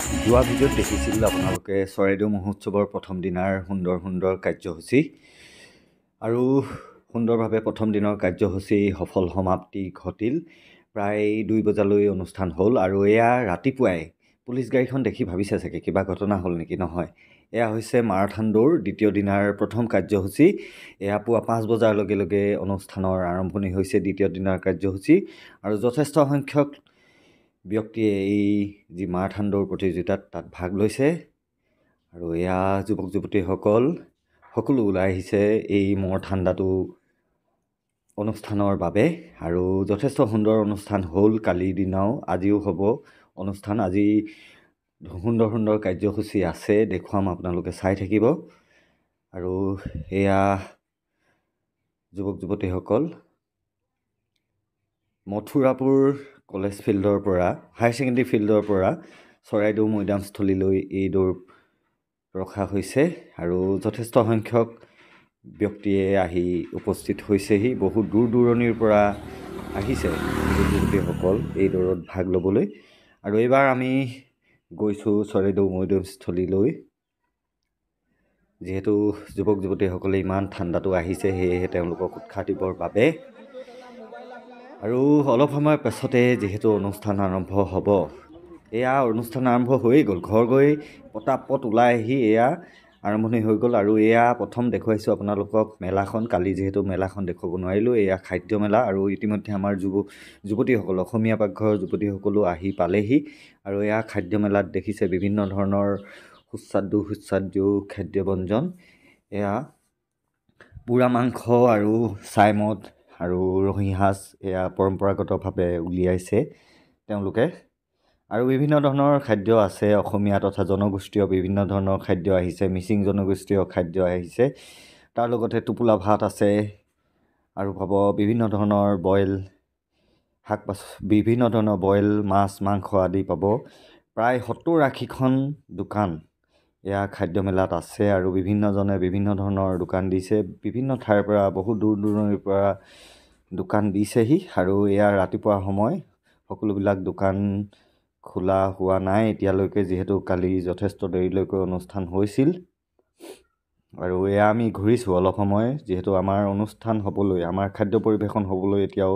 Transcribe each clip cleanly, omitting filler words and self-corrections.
যোৱা ভিডিঅ'ত দেখিছিল আপোনালোকে চৰাইদেউ মহোৎসৱৰ প্ৰথম দিনাৰ সুন্দৰ কাৰ্যসূচী আৰু সুন্দৰভাৱে প্ৰথম দিনৰ কাৰ্যসূচী সফল সমাপ্তি ঘটিল। প্ৰায় 2 বজালৈ অনুষ্ঠান হ'ল আৰু এয়া ৰাতিপুৱাই পুলিচ গাড়ীখন দেখি ভাবিছে চাগে কিবা ঘটনা হ'ল নেকি? নহয়, এয়া হৈছে মাৰাথান দৌৰ দ্বিতীয় দিনাৰ প্ৰথম কাৰ্যসূচী। এয়া পুৱা 5 বজাৰ লগে লগে অনুষ্ঠানৰ আৰম্ভণি হৈছে দ্বিতীয় দিনাৰ কাৰ্যসূচী আৰু যথেষ্ট সংখ্যক ব্যক্তিয়ে এই যি মাৰাথান দৌৰ প্ৰতিযোগিতাত তাত ভাগ লৈছে আৰু এয়া যুৱক যুৱতীসকল সকলো ওলাই আহিছে এই মৰ ঠাণ্ডাটো অনুষ্ঠানৰ বাবে আৰু যথেষ্ট সুন্দৰ অনুষ্ঠান হ'ল। কালিৰ দিনাও আজিও হ'ব অনুষ্ঠান। আজি সুন্দৰ কাৰ্যসূচী আছে, দেখুৱাম, আপোনালোকে চাই থাকিব। আৰু এয়া যুৱক যুৱতীসকল মথুৰাপুৰ কলেজ ফিল্ডৰ পৰা, হায়াৰ ছেকেণ্ডেৰী ফিল্ডৰ পৰা চৰাইদেউ মৈদামস্থলীলৈ এই দৌৰ ৰখা হৈছে আৰু যথেষ্ট সংখ্যক ব্যক্তিয়ে আহি উপস্থিত হৈছেহি। বহুত দূৰ দূৰণিৰ পৰা আহিছে যুৱক যুৱতীসকল এই দৌৰত ভাগ ল'বলৈ। আৰু এইবাৰ আমি গৈছোঁ চৰাইদেউ মৈদামস্থলীলৈ। যিহেতু যুৱক যুৱতীসকলে ইমান ঠাণ্ডাটো আহিছে, সেয়েহে তেওঁলোকক উৎসাহ দিবৰ বাবে। আৰু অলপ সময়ৰ পাছতে যিহেতু অনুষ্ঠান আৰম্ভ হ'ব, এয়া অনুষ্ঠান আৰম্ভ হৈয়ে গ'ল। ঘৰ গৈ পটাপট ওলাই আহি এয়া আৰম্ভণি হৈ গ'ল। আৰু এয়া প্ৰথম দেখুৱাইছোঁ আপোনালোকক মেলাখন। কালি যিহেতু মেলাখন দেখুৱাব নোৱাৰিলোঁ, এয়া খাদ্য মেলা। আৰু ইতিমধ্যে আমাৰ যুৱতীসকল, অসমীয়া পাকঘৰৰ যুৱতীসকলো আহি পালেহি। আৰু এয়া খাদ্য মেলাত দেখিছে বিভিন্ন ধৰণৰ সুস্বাদু খাদ্য ব্যঞ্জন। এয়া পোৰা মাংস আৰু ছাইমদ আৰু ৰহি সাজ এয়া পৰম্পৰাগতভাৱে উলিয়াইছে তেওঁলোকে। আৰু বিভিন্ন ধৰণৰ খাদ্য আছে, অসমীয়া তথা জনগোষ্ঠীয় বিভিন্ন ধৰণৰ খাদ্য আহিছে, মিচিং জনগোষ্ঠীয় খাদ্য আহিছে। তাৰ লগতে টোপোলা ভাত আছে আৰু পাব বিভিন্ন ধৰণৰ বইল শাক পাচলি, বিভিন্ন ধৰণৰ বইল মাছ মাংস আদি পাব। প্ৰায় 70-80খন দোকান এয়া খাদ্য মেলাত আছে আৰু বিভিন্নজনে বিভিন্ন ধৰণৰ দোকান দিছে। বিভিন্ন ঠাইৰ পৰা বহু দূৰ দূৰণিৰ পৰা দোকান দিছেহি। আৰু এয়া ৰাতিপুৱা সময়, সকলোবিলাক দোকান খোলা হোৱা নাই এতিয়ালৈকে, যিহেতু কালি যথেষ্ট দেৰিলৈকে অনুষ্ঠান হৈছিল। আৰু এয়া আমি ঘূৰিছোঁ অলপ সময়, যিহেতু আমাৰ অনুষ্ঠান হ'বলৈ, আমাৰ খাদ্য পৰিৱেশন হ'বলৈ এতিয়াও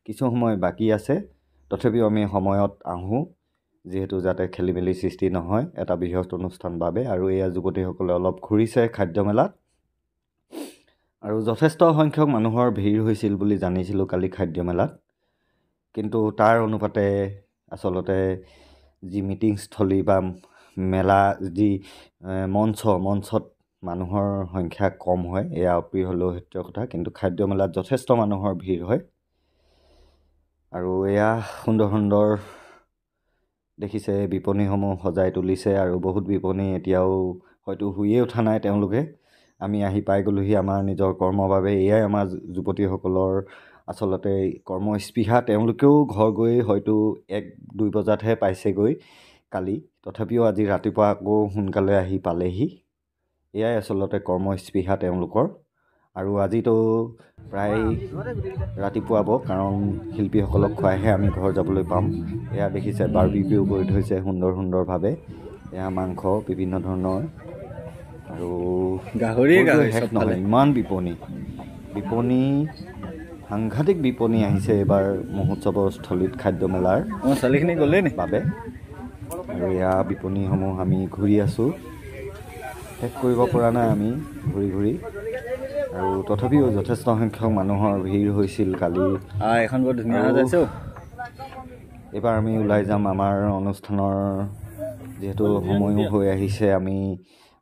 কিছু সময় বাকী আছে। তথাপিও আমি সময়ত আহোঁ, যিহেতু যাতে খেলি মেলি সৃষ্টি নহয় এটা বৃহৎ অনুষ্ঠান বাবে। আৰু এয়া যুৱতীসকলে অলপ ঘূৰিছে খাদ্য মেলাত। আৰু যথেষ্ট সংখ্যক মানুহৰ ভিৰ হৈছিল বুলি জানিছিলোঁ কালি খাদ্য মেলাত, কিন্তু তাৰ অনুপাতে আচলতে যি মিটিংস্থলী বা মেলা যি মঞ্চত মানুহৰ সংখ্যা কম হয়, এয়া অপ্ৰিয় হ'লেও সত্য কথা। কিন্তু খাদ্য মেলাত যথেষ্ট মানুহৰ ভিৰ হয়। আৰু এয়া সুন্দৰ দেখিছে বিপণীসমূহ সজাই তুলিছে আৰু বহুত বিপণী এতিয়াও হয়তো শুইয়ে উঠা নাই তেওঁলোকে। আমি আহি পাই গ'লোহি আমাৰ নিজৰ কৰ্মৰ বাবে। এয়াই আমাৰ যুৱতীসকলৰ আচলতে কৰ্মস্পৃহা। তেওঁলোকেও ঘৰ গৈ হয়তো 1-2 বজাতহে পাইছেগৈ কালি, তথাপিও আজি ৰাতিপুৱা আকৌ সোনকালে আহি পালেহি। এয়াই আচলতে কৰ্মস্পৃহা তেওঁলোকৰ। আৰু আজিতো প্ৰায় ৰাতিপুৱাব, কাৰণ শিল্পীসকলক খুৱাইহে আমি ঘৰ যাবলৈ পাম। এয়া দেখিছে বাৰ্বিকিউ কৰি থৈছে সুন্দৰভাৱে। এয়া মাংস বিভিন্ন ধৰণৰ আৰু গাহৰি শেষ নহয়, ইমান বিপণী সাংঘাতিক বিপণী আহিছে এইবাৰ মহোৎসৱৰ স্থলীত খাদ্য মেলাৰ ছোৱালীখিনি গ'লেই বাবে। আৰু এয়া বিপণীসমূহ আমি ঘূৰি আছোঁ, শেষ কৰিব পৰা নাই আমি ঘূৰি। আৰু তথাপিও যথেষ্ট সংখ্যক মানুহৰ ভিৰ হৈছিল কালি। এখন বৰ ধুনীয়া আছে। এইবাৰ আমি ওলাই যাম আমাৰ অনুষ্ঠানৰ, যিহেতু সময়ো হৈ আহিছে, আমি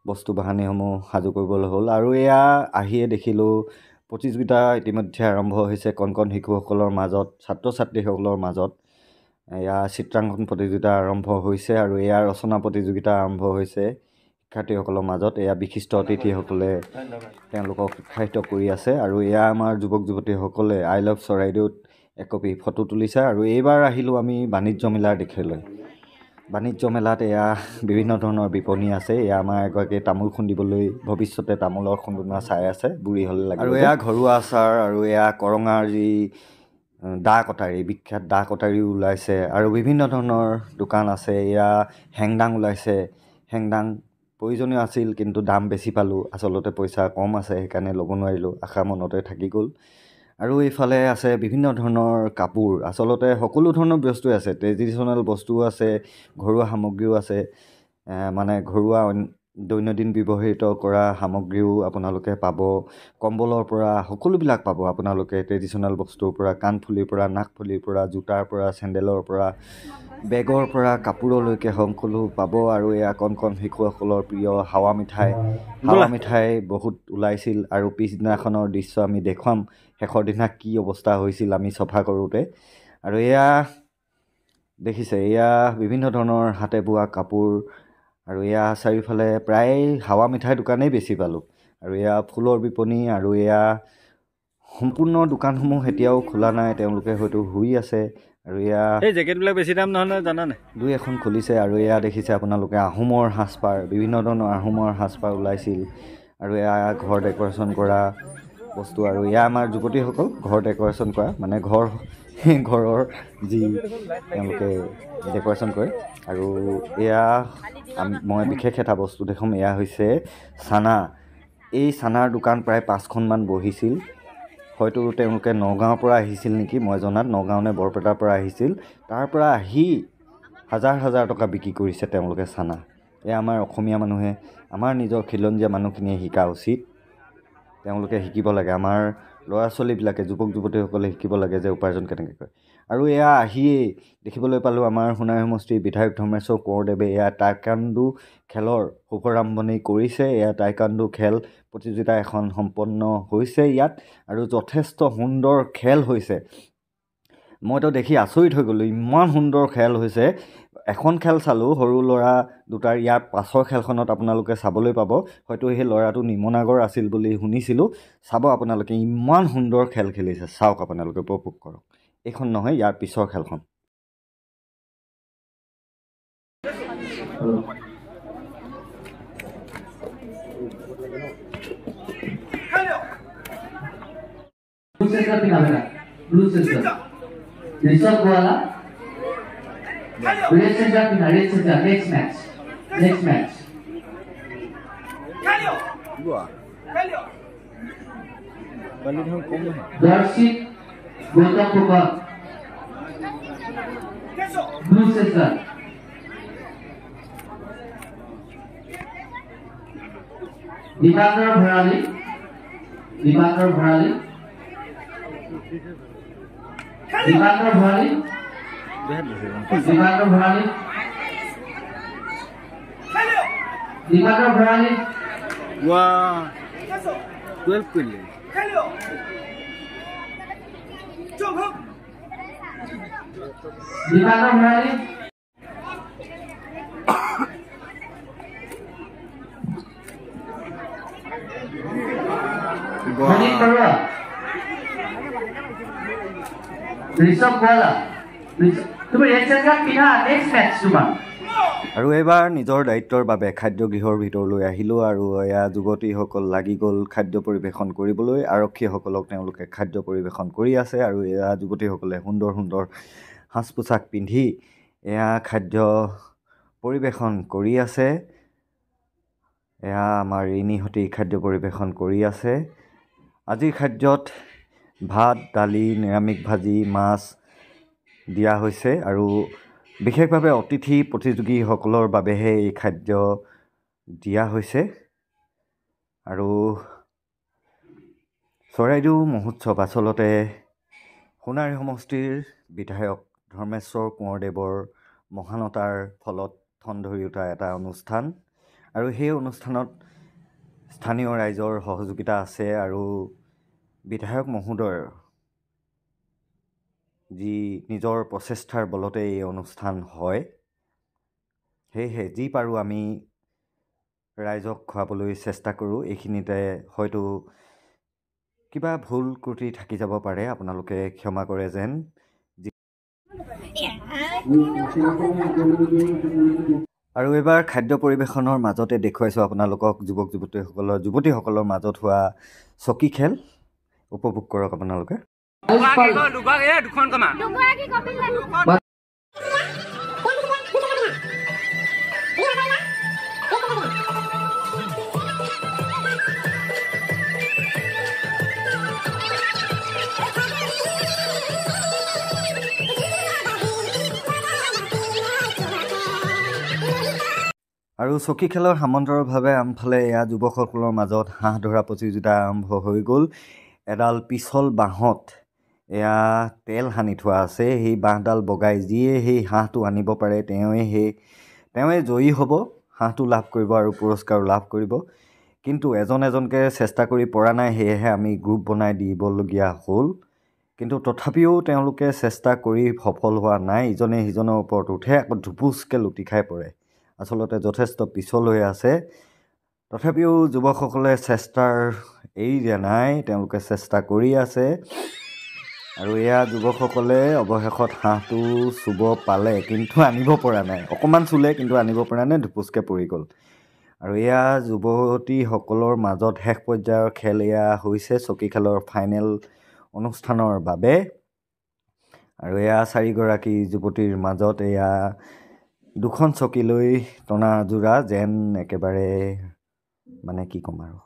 বস্তু বাহানিসমূহ সাজু কৰিবলৈ হ'ল। আৰু এয়া আহিয়ে দেখিলোঁ প্ৰতিযোগিতা ইতিমধ্যে আৰম্ভ হৈছে কণ শিশুসকলৰ মাজত, ছাত্ৰ ছাত্ৰীসকলৰ মাজত। এয়া চিত্ৰাংকন প্ৰতিযোগিতা আৰম্ভ হৈছে আৰু এয়া ৰচনা প্ৰতিযোগিতা আৰম্ভ হৈছে শিক্ষাৰ্থীসকলৰ মাজত। এয়া বিশিষ্ট অতিথিসকলে তেওঁলোকক উৎসাহিত কৰি আছে। আৰু এয়া আমাৰ যুৱক যুৱতীসকলে আই লাভ চৰাইদেউত একপি ফটো তুলিছে। আৰু এইবাৰ আহিলোঁ আমি বাণিজ্য মেলাৰ দিশলৈ। বাণিজ্য মেলাত এয়া বিভিন্ন ধৰণৰ বিপণী আছে। এয়া আমাৰ এগৰাকী তামোল খুন্দিবলৈ ভৱিষ্যতে তামোলৰ খুন্দুনা চাই আছে, বুঢ়ী হ'লে লাগে। আৰু এয়া ঘৰুৱা আচাৰ আৰু এয়া কৰঙাৰ যি দা কটাৰী, বিখ্যাত দা কটাৰীও ওলাইছে আৰু বিভিন্ন ধৰণৰ দোকান আছে। এয়া হেংদাং ওলাইছে। হেংদাং প্ৰয়োজনীয় আছিল, কিন্তু দাম বেছি পালোঁ। আচলতে পইচা কম আছে, সেইকাৰণে ল'ব নোৱাৰিলোঁ। আশা মনতে থাকি গ'ল। আৰু এইফালে আছে বিভিন্ন ধৰণৰ কাপোৰ। আচলতে সকলো ধৰণৰ বস্তুৱে আছে, ট্ৰেডিশ্যনেল বস্তুও আছে, ঘৰুৱা সামগ্ৰীও আছে। মানে ঘৰুৱা দৈনন্দিন ব্যৱহৃত কৰা সামগ্ৰীও আপোনালোকে পাব। কম্বলৰ পৰা সকলোবিলাক পাব আপোনালোকে। ট্ৰেডিশ্যনেল বস্তুৰ পৰা, কাণফুলিৰ পৰা, নাকফুলিৰ পৰা, জোতাৰ পৰা, চেণ্ডেলৰ পৰা, বেগৰ পৰা, কাপোৰলৈকে সকলো পাব। আৰু এয়া কণ কণ শিশুসকলৰ প্ৰিয় হাৱা মিঠাই। হাৱা মিঠাই বহুত ওলাইছিল আৰু পিছদিনাখনৰ দৃশ্য আমি দেখুৱাম। শেষৰ দিনা কি অৱস্থা হৈছিল আমি চফা কৰোঁতে। আৰু এয়া দেখিছে, এয়া বিভিন্ন ধৰণৰ হাতে বোৱা কাপোৰ। আৰু এয়া চাৰিওফালে প্ৰায় হাৱা মিঠাই দোকানেই বেছি পালোঁ। আৰু এয়া ফুলৰ বিপণী। আৰু এয়া সম্পূৰ্ণ দোকানসমূহ এতিয়াও খোলা নাই, তেওঁলোকে হয়তো শুই আছে। আৰু এয়া এই জেকেটবিলাক বেছি দাম নহয় নহয়, জানানে? দুই এখন খুলিছে। আৰু এয়া দেখিছে আপোনালোকে আহোমৰ সাজপাৰ, বিভিন্ন ধৰণৰ আহোমৰ সাজপাৰ ওলাইছিল। আৰু এয়া ঘৰ ডেক'ৰেশ্যন কৰা বস্তু। আৰু এয়া আমাৰ যুৱতীসকল ঘৰ ডেক'ৰেশ্যন কৰা, মানে ঘৰৰ যি তেওঁলোকে ডেক'ৰেশ্যন কৰে। আৰু এয়া মই বিশেষ এটা বস্তু দেখোঁ, এয়া হৈছে চানা। এই চানাৰ দোকান প্ৰায় 5খনমান বহিছিল। হয়তো তেওঁলোকে নগাঁৱৰ পৰা আহিছিল নেকি, মই জনাত নগাঁও নে বৰপেটাৰ পৰা আহিছিল। তাৰ পৰা আহি হাজাৰ হাজাৰ টকা বিক্ৰী কৰিছে তেওঁলোকে চানা। এয়া আমাৰ অসমীয়া মানুহে, আমাৰ নিজৰ খিলঞ্জীয়া মানুহখিনিয়ে শিকা উচিত। তেওঁলোকে শিকিব লাগে, আমাৰ ল'ৰা ছোৱালীবিলাকে, যুৱক যুৱতীসকলে শিকিব লাগে যে উপাৰ্জন কেনেকৈ কৰে। আৰু এয়া আহিয়েই দেখিবলৈ পালোঁ আমাৰ সোণাৰী সমষ্টিৰ বিধায়ক ধৰ্মেশ্বৰ কোঁৱৰদেৱে এয়া টাইকাণ্ডো খেলৰ শুভাৰম্ভণি কৰিছে। এয়া টাইকাণ্ডো খেল প্ৰতিযোগিতা এখন সম্পন্ন হৈছে ইয়াত, আৰু যথেষ্ট সুন্দৰ খেল হৈছে। মইতো দেখি আচৰিত হৈ গ'লোঁ, ইমান সুন্দৰ খেল হৈছে। এখন খেল চালোঁ সৰু ল'ৰা দুটাৰ, ইয়াৰ পাছৰ খেলখনত আপোনালোকে চাবলৈ পাব। হয়তো সেই ল'ৰাটো নিমনাগৰ আছিল বুলি শুনিছিলোঁ। চাব আপোনালোকে, ইমান সুন্দৰ খেল খেলিছে। চাওক আপোনালোকে, উপভোগ কৰক। এইখন নহয়, ইয়াৰ পিছৰ খেলখন। Rishabh Goala. Red center, next match. Darshit Gautam Pukar. Blue center. Divakar Bharali. Divakar Bharali. Wow, 12 quilli. Rishabh Goala. তুমি ৰেড চেণ্ডাৰ পিন্ধা, নেক্সট মেটচ তোমাৰ। আৰু এইবাৰ নিজৰ দায়িত্বৰ বাবে খাদ্যগৃহৰ ভিতৰলৈ আহিলোঁ। আৰু এয়া যুৱতীসকল লাগি গ'ল খাদ্য পৰিৱেশন কৰিবলৈ। আৰক্ষীসকলক তেওঁলোকে খাদ্য পৰিৱেশন কৰি আছে। আৰু এয়া যুৱতীসকলে সুন্দৰ সুন্দৰ সাজ পোছাক পিন্ধি এয়া খাদ্য পৰিৱেশন কৰি আছে। এয়া আমাৰ ৰিণীহঁতে খাদ্য পৰিৱেশন কৰি আছে। আজিৰ খাদ্যত ভাত, দালি, নিৰামিষ ভাজি, মাছ দিয়া হৈছে। আৰু বিশেষভাৱে অতিথি প্ৰতিযোগীসকলৰ বাবেহে এই খাদ্য দিয়া হৈছে। আৰু চৰাইদেউ মহোৎসৱ আচলতে সোণাৰী সমষ্টিৰ বিধায়ক ধৰ্মেশ্বৰ কোঁৱৰদেৱৰ মহানতাৰ ফলত ঠন ধৰি উঠা এটা অনুষ্ঠান। আৰু সেই অনুষ্ঠানত স্থানীয় ৰাইজৰ সহযোগিতা আছে। আৰু বিধায়ক মহোদয়ৰ যি নিজৰ প্ৰচেষ্টাৰ বলতে এই অনুষ্ঠান হয়। সেয়েহে যি পাৰোঁ আমি ৰাইজক খুৱাবলৈ চেষ্টা কৰোঁ। এইখিনিতে হয়তো কিবা ভুল ত্ৰুটি থাকি যাব পাৰে, আপোনালোকে ক্ষমা কৰে যেন। আৰু এইবাৰ খাদ্য পৰিৱেশনৰ মাজতে দেখুৱাইছোঁ আপোনালোকক যুৱতীসকলৰ মাজত হোৱা চকী খেল। উপভোগ কৰক আপোনালোকে। আৰু চকী খেলৰ সমান্তৰালভাৱে আনফালে এয়া যুৱকসকলৰ মাজত হাঁহ ধৰা প্ৰতিযোগিতা আৰম্ভ হৈ গ'ল। এডাল পিছল বাঁহত এয়া তেল সানি থোৱা আছে। সেই বাঁহডাল বগাই যিয়ে সেই হাঁহটো আনিব পাৰে তেওঁৱে জয়ী হ'ব, হাঁহটো লাভ কৰিব আৰু পুৰস্কাৰো লাভ কৰিব। কিন্তু এজন এজনকৈ চেষ্টা কৰি পৰা নাই, সেয়েহে আমি গ্ৰুপ বনাই দিবলগীয়া হ'ল। কিন্তু তথাপিও তেওঁলোকে চেষ্টা কৰি সফল হোৱা নাই। ইজনে সিজনৰ ওপৰত উঠে, আকৌ ধুপুচকৈ লুটি খাই পৰে। আচলতে যথেষ্ট পিছল হৈ আছে। তথাপিও যুৱকসকলে চেষ্টাৰ এৰি দিয়া নাই, তেওঁলোকে চেষ্টা কৰি আছে। আৰু এয়া যুৱকসকলে অৱশেষত হাঁহটো চুব পালে, কিন্তু আনিব পৰা নাই। অকণমান চুলে, কিন্তু আনিব পৰা নাই, ধুপুচকৈ পৰি গ'ল। আৰু এয়া যুৱতীসকলৰ মাজত শেষ পৰ্যায়ৰ খেল এয়া হৈছে চকী খেলৰ ফাইনেল অনুষ্ঠানৰ বাবে। আৰু এয়া 4গৰাকী যুৱতীৰ মাজত এয়া 2খন চকী লৈ টনা যোৰা, যেন একেবাৰে মানে কি ক'ম আৰু,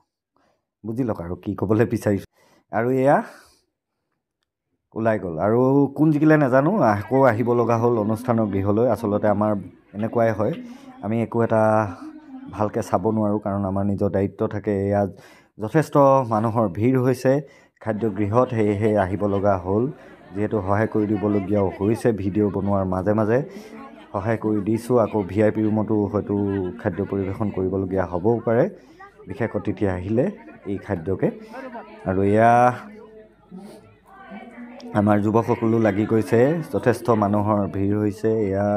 বুজি লওক আৰু কি ক'বলৈ বিচাৰিছোঁ। আৰু এয়া ওলাই গ'ল। আৰু কোন জিকিলে নাজানো, আকৌ আহিব লগা হ'ল অনুষ্ঠানৰ গৃহলৈ। আচলতে আমাৰ এনেকুৱাই হয়, আমি একো এটা ভালকৈ চাব নোৱাৰোঁ, কাৰণ আমাৰ নিজৰ দায়িত্ব থাকে। এয়া যথেষ্ট মানুহৰ ভিৰ হৈছে খাদ্যগৃহত, সেয়েহে আহিব লগা হ'ল। যিহেতু সহায় কৰি দিবলগীয়াও হৈছে, ভিডিঅ' বনোৱাৰ মাজে মাজে সহায় কৰি দিছোঁ। আকৌ VIP ৰুমতো হয়তো খাদ্য পৰিৱেশন কৰিবলগীয়া হ'বও পাৰে, বিশেষ অতিথি আহিলে এই খাদ্যকে। আৰু এয়া আমাৰ যুৱকসকলো লাগি গৈছে, যথেষ্ট মানুহৰ ভিৰ হৈছে। এয়া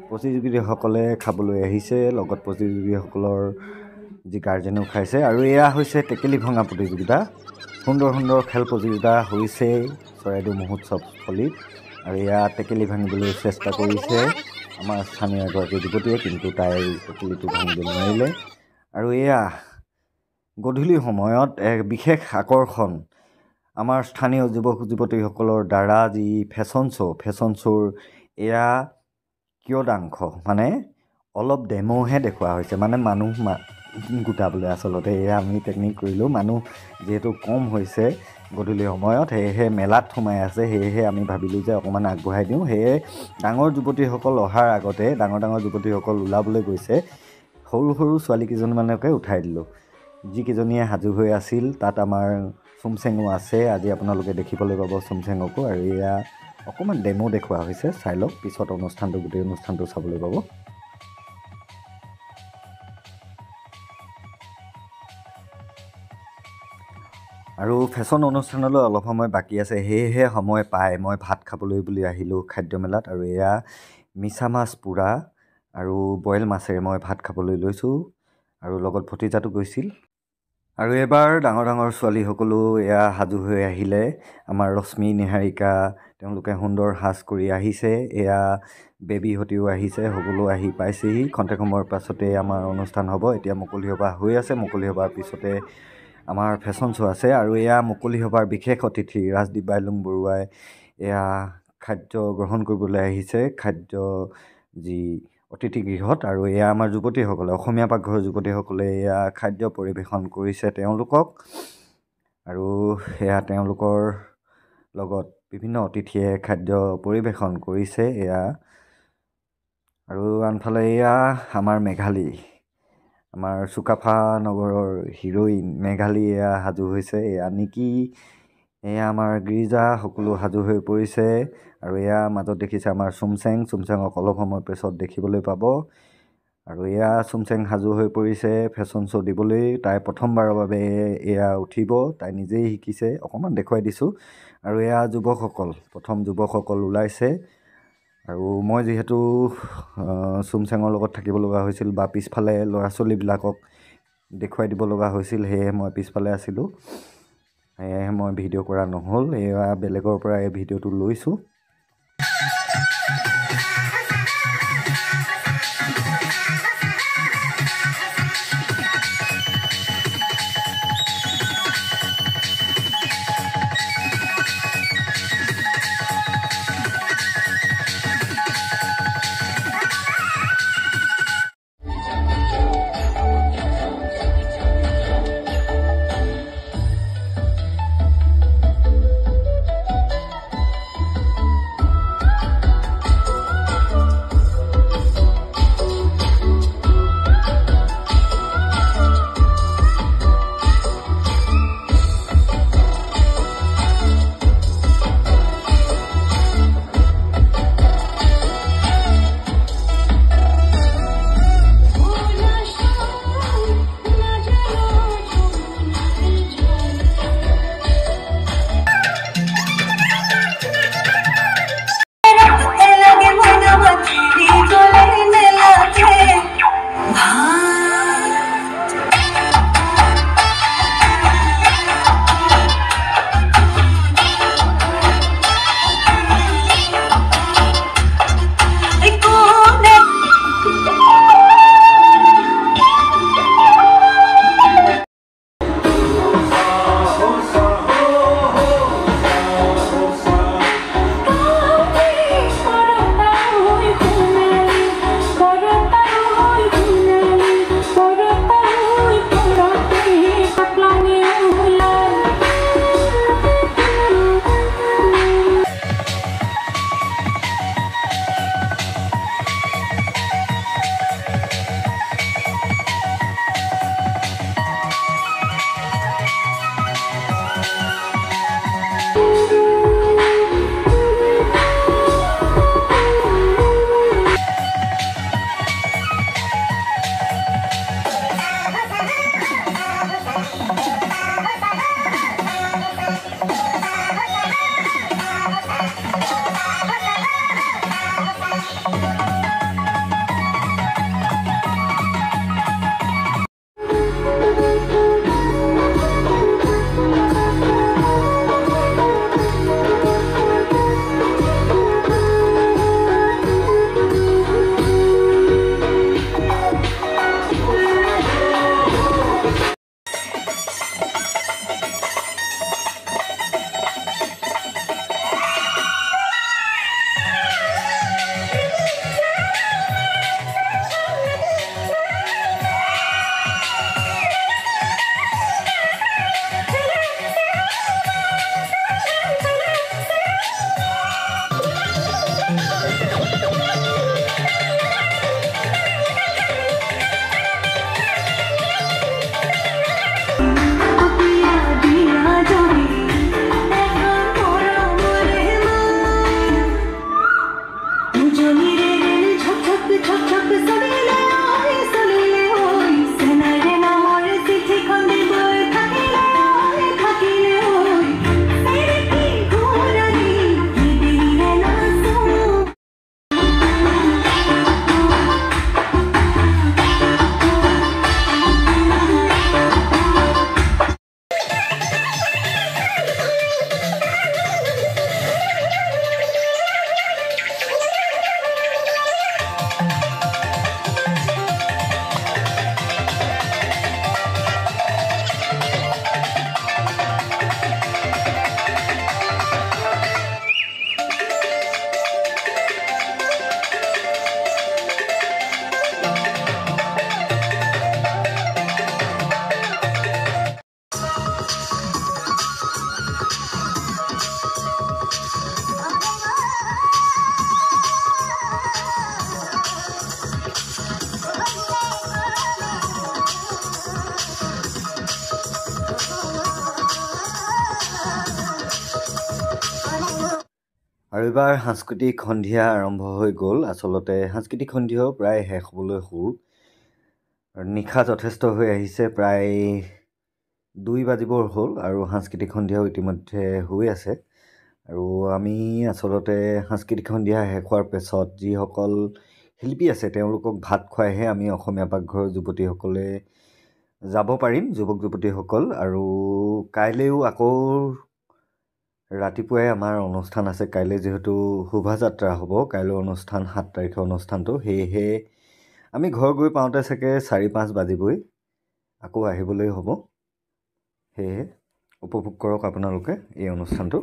প্ৰতিযোগীসকলে খাবলৈ আহিছে, লগত প্ৰতিযোগীসকলৰ যি গাৰ্জেনেও খাইছে। আৰু এয়া হৈছে টেকেলি ভঙা প্ৰতিযোগিতা। সুন্দৰ সুন্দৰ খেল প্ৰতিযোগিতা হৈছে চৰাইদেউ মহোৎসৱস্থলীত। আৰু এয়া টেকেলি ভাঙিবলৈ চেষ্টা কৰিছে আমাৰ স্থানীয় এগৰাকী যুৱতীয়ে, কিন্তু তাই টেকেলিটো ভাঙিব নোৱাৰিলে। আৰু এয়া গধূলি সময়ত এক বিশেষ আকৰ্ষণ, আমাৰ স্থানীয় যুৱক যুৱতীসকলৰ দ্বাৰা যি ফেশ্বন শ্ব'ৰ এয়া কিয়দাংশ, মানে অলপ ডেম'হে দেখুওৱা হৈছে, মানে মানুহ গোটাবলৈ। আচলতে এয়া আমি টেকনিক কৰিলোঁ, মানুহ যিহেতু কম হৈছে গধূলি সময়ত, সেয়েহে মেলাত সোমাই আছে, সেয়েহে আমি ভাবিলোঁ যে অকণমান আগবঢ়াই দিওঁ। সেয়ে ডাঙৰ যুৱতীসকল অহাৰ আগতে ডাঙৰ যুৱতীসকল ওলাবলৈ গৈছে, সৰু সৰু ছোৱালীকেইজনমানকে উঠাই দিলোঁ। যিকেইজনীয়ে সাজু হৈ আছিল, তাত আমাৰ চুমচেঙো আছে। আজি আপোনালোকে দেখিবলৈ পাব চুমচেঙকো। আৰু এয়া অকণমান ডেমো দেখুওৱা হৈছে, চাই লওক, পিছত গোটেই অনুষ্ঠানটো চাবলৈ পাব। আৰু ফেশ্বন অনুষ্ঠানলৈ অলপ সময় বাকী আছে, সেয়েহে সময় পাই মই ভাত খাবলৈ বুলি আহিলোঁ খাদ্যমেলাত। আৰু এয়া মিছা মাছ পোৰা আৰু বইল মাছেৰে মই ভাত খাবলৈ লৈছোঁ, আৰু লগত ভতিজাটো গৈছিল। আৰু এবাৰ ডাঙৰ ছোৱালীসকলো এয়া সাজু হৈ আহিলে। আমাৰ ৰশ্মি, নিহাৰিকা, তেওঁলোকে সুন্দৰ সাজ কৰি আহিছে। এয়া বেবীহঁতেও আহিছে, সকলো আহি পাইছেহি। খন্তেক সময়ৰ পাছতে আমাৰ অনুষ্ঠান হ'ব। এতিয়া মুকলি সভা হৈ আছে, মুকলি সভাৰ পিছতে আমাৰ ফেশ্বন শ্ব' আছে। আৰু এয়া মুকলি সভাৰ বিশেষ অতিথি ৰাজদীপ বাইলুং বৰুৱাই এয়া খাদ্য গ্ৰহণ কৰিবলৈ আহিছে, খাদ্য যি অতিথি গৃহত। আৰু এয়া আমাৰ যুৱতীসকলে, অসমীয়া পাকঘৰৰ যুৱতীসকলে এয়া খাদ্য পৰিৱেশন কৰিছে তেওঁলোকক। আৰু এয়া তেওঁলোকৰ লগত বিভিন্ন অতিথিয়ে খাদ্য পৰিৱেশন কৰিছে এয়া। আৰু আনফালে এয়া আমাৰ মেঘালী, আমাৰ চুকাফা নগৰৰ হিৰ'ইন মেঘালী এয়া সাজু হৈছে। এয়া নিকি, এয়া আমাৰ গিৰিজা, সকলো সাজু হৈ পৰিছে। আৰু এয়া মাজত দেখিছে আমাৰ চুমচেঙক অলপ সময় পিছত দেখিবলৈ পাব। আৰু এয়া চুমচেং সাজু হৈ পৰিছে ফেশ্বন শ্ব' দিবলৈ। তাই প্ৰথমবাৰৰ বাবে এয়া উঠিব, তাই নিজেই শিকিছে, অকণমান দেখুৱাই দিছোঁ। আৰু এয়া প্ৰথম যুৱকসকল ওলাইছে। আৰু মই যিহেতু চুমচেঙৰ লগত থাকিব লগা হৈছিল, বা পিছফালে ল'ৰা ছোৱালীবিলাকক দেখুৱাই দিব লগা হৈছিল, সেয়েহে মই পিছফালে আছিলোঁ, সেয়েহে মই ভিডিঅ' কৰা নহ'ল। এয়া বেলেগৰ পৰা এই ভিডিঅ'টো লৈছোঁ। আৰু এইবাৰ সাংস্কৃতিক সন্ধিয়া আৰম্ভ হৈ গ'ল। আচলতে সাংস্কৃতিক সন্ধিয়াও প্ৰায় শেষ হ'বলৈ হ'ল। আৰু নিশা যথেষ্ট হৈ আহিছে, প্ৰায় 2 বাজিবৰ হ'ল আৰু সাংস্কৃতিক সন্ধিয়াও ইতিমধ্যে হৈ আছে। আৰু আমি আচলতে সাংস্কৃতিক সন্ধিয়া শেষ হোৱাৰ পিছত যিসকল শিল্পী আছে তেওঁলোকক ভাত খুৱাইহে আমি অসমীয়া পাকঘৰৰ যুৱতীসকলে যাব পাৰিম, যুৱক যুৱতীসকল। আৰু কাইলৈও আকৌ ৰাতিপুৱাই আমাৰ অনুষ্ঠান আছে। কাইলৈ যিহেতু শোভাযাত্ৰা হ'ব, কাইলৈ অনুষ্ঠান 7 তাৰিখৰ অনুষ্ঠানটো, সেয়েহে আমি ঘৰ গৈ পাওঁতে চাগে 4-5 বাজিবই, আকৌ আহিবলৈ হ'ব। সেয়েহে উপভোগ কৰক আপোনালোকে এই অনুষ্ঠানটো।